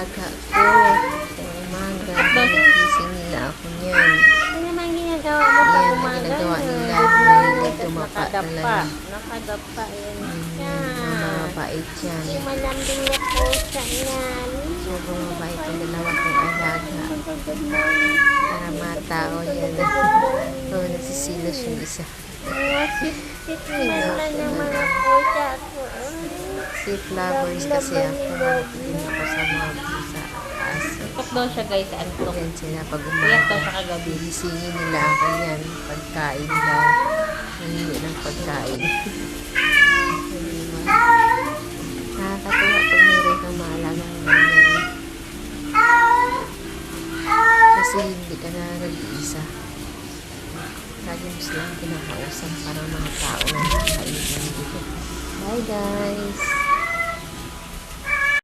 alaga ko. Sa umaga, nagising nila ako niyan. Ano naman ginagawa mo pag Yan, umaga? ginagawa nila. May dumapa Nakadapa. talaga. Nakadapa yan siya. Mabait yan. Yung malambing na pusa yan. Sobrang mabait yung dalawa kong alaga. Good morning. Para matao yan. Oo, nagsisilos yung isa. Mga sit naman ng mga pusa ko. Sweet lovers kasi ako. Nakatingin ako sa mga pusa at aso. Tok daw siya guys, antok. Yan sila pag Iyak daw umaga. siya kagabi. Gisingin nila ako yan. Pagkain daw. Hindi ng pagkain. Diba? Nakakatuwa pag mayroon kang maalagang ganyan. Kasi hindi ka na nag-iisa. Lagi mo silang kinakausap para mga tao na nakakainin dito. Bye guys!